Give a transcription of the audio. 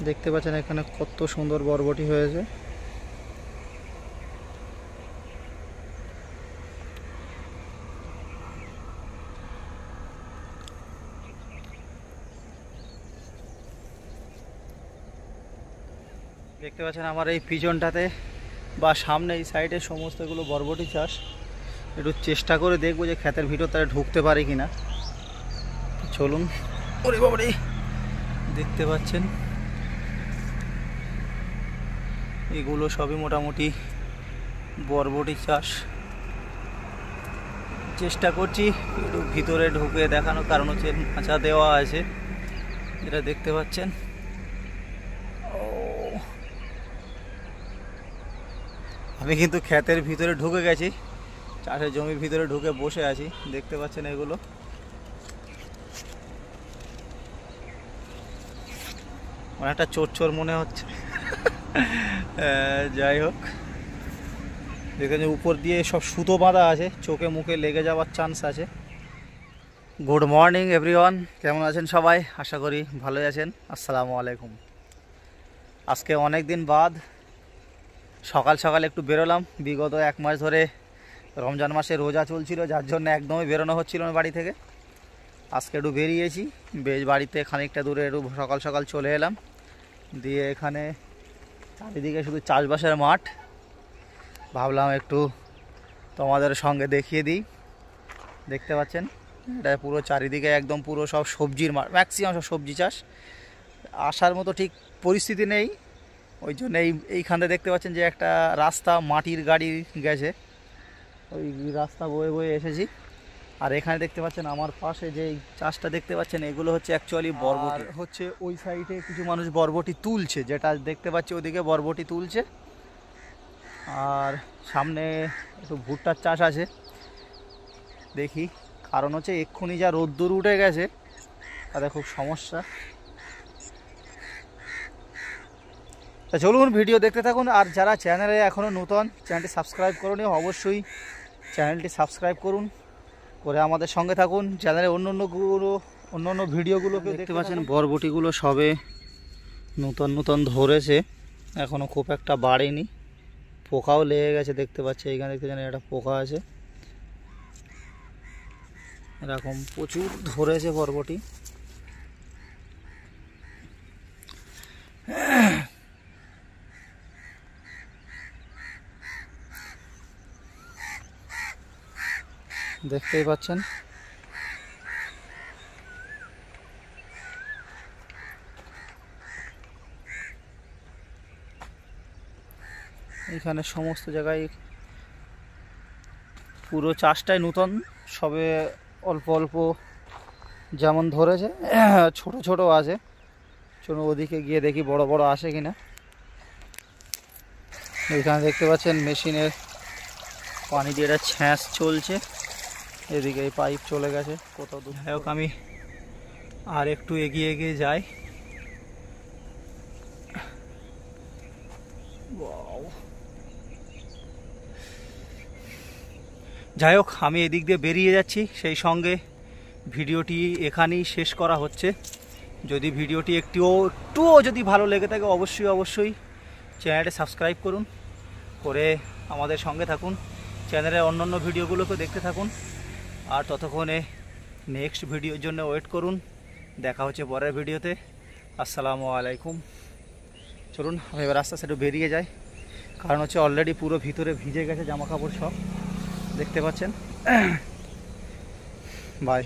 দেখতে পাচ্ছেন এখানে কত সুন্দর বরবটি হয়েছে। দেখতে পাচ্ছেন আমার এই পিছনটাতে বা সামনে এই সাইডে সমস্তগুলো বরবটি চাষ। একটু চেষ্টা করে দেখবো যে ক্ষেতের ভিতর তারা ঢুকতে পারে কিনা। চলুন। ওরে বাবারে, দেখতে পাচ্ছেন এগুলো সবই মোটামুটি বরবটি চাষ। চেষ্টা করছি একটু ভিতরে ঢুকে দেখানো, কারণ হচ্ছে মাচা দেওয়া আছে যেটা দেখতে পাচ্ছেন। আমি কিন্তু ক্ষেতের ভিতরে ঢুকে গেছি, চাষের জমির ভিতরে ঢুকে বসে আছি। দেখতে পাচ্ছেন এগুলো অনেকটা চোর চোর মনে হচ্ছে। যাই হোক, দেখেন উপর দিয়ে সব সুতো বাঁধা আছে, চোখে মুখে লেগে যাওয়ার চান্স আছে। গুড মর্নিং এভরিওয়ান, কেমন আছেন সবাই? আশা করি ভালোই আছেন। আসসালামু আলাইকুম। আজকে অনেক দিন বাদ সকাল সকাল একটু বেরোলাম। বিগত 1 মাস ধরে রমজান মাসে রোজা চলছিল, যার জন্য একদমই বেরোনো হচ্ছিল না বাড়ি থেকে। আজকে একটু বেরিয়েছি, বেশ বাড়িতে খানিকটা দূরে একটু সকাল সকাল চলে এলাম। দিয়ে এখানে চারিদিকে শুধু চাষবাসের মাঠ, ভাবলাম একটু তোমাদের সঙ্গে দেখিয়ে দিই। দেখতে পাচ্ছেন এটা পুরো চারিদিকে একদম পুরো সব সবজির মাঠ, ম্যাক্সিমাম সব সবজি চাষ। আসার মতো ঠিক পরিস্থিতি নেই, ওই জন্য এইখানে দেখতে পাচ্ছেন যে একটা রাস্তা, মাটির গাড়ি গেছে, ওই রাস্তা বয়ে বয়ে এসেছি। আর এখানে দেখতে পাচ্ছেন আমার পাশে যে চাষটা দেখতে পাচ্ছেন, এগুলো হচ্ছে অ্যাকচুয়ালি বরবটি। হচ্ছে ওই সাইডে কিছু মানুষ বরবটি তুলছে, যেটা দেখতে পাচ্ছি ওদিকে বরবটি তুলছে। আর সামনে একটু ভুট্টার চাষ আছে দেখি, কারণ হচ্ছে এক্ষুনি যা রোদ্দুর উঠে গেছে তাতে খুব সমস্যা। তা চলুন ভিডিও দেখতে থাকুন। আর যারা চ্যানেলে এখনও নতুন, চ্যানেলটি সাবস্ক্রাইব করুন, অবশ্যই চ্যানেলটি সাবস্ক্রাইব করুন, করে আমাদের সঙ্গে থাকুন। চ্যানেলে অন্য ভিডিওগুলোকে দেখতে পাচ্ছেন। বরবটিগুলো সবে নতুন নতুন ধরেছে, এখনও খুব একটা বাড়েনি, পোকাও লেগে গেছে দেখতে পাচ্ছি। এইখানে দেখতে জানি একটা পোকা আছে, এরকম প্রচুর ধরেছে বরবটি। দেখতেই পাচ্ছেন এখানে সমস্ত জায়গায় পুরো চাষটাই নতুন, সবে অল্প অল্প যেমন ধরেছে, ছোট ছোট আছে। চলুন ওদিকে গিয়ে দেখি বড় বড় আসে কিনা। এখানে দেখতে পাচ্ছেন মেশিনের পানি দিয়ে এটা ছ্যাঁচ চলছে, এদিকে এই পাইপ চলে গেছে কোথাও দূর। যাই হোক, আমি আর একটু এগিয়ে এগিয়ে যাই। যাই হোক, আমি এদিক দিয়ে বেরিয়ে যাচ্ছি, সেই সঙ্গে ভিডিওটি এখানেই শেষ করা হচ্ছে। যদি ভিডিওটি একটুও যদি ভালো লেগে থাকে, অবশ্যই চ্যানেলটি সাবস্ক্রাইব করুন, করে আমাদের সঙ্গে থাকুন। চ্যানেলের অন্যান্য ভিডিওগুলোকে দেখতে থাকুন। আর ততক্ষণে নেক্সট ভিডিওর জন্য ওয়েট করুন। দেখা হচ্ছে পরের ভিডিওতে। আসসালামু আলাইকুম। চলুন আমি এবার আস্তে আস্তে একটু বেরিয়ে যাই, কারণ হচ্ছে অলরেডি পুরো ভিতরে ভিজে গেছে জামা কাপড় সব, দেখতে পাচ্ছেন। বাই।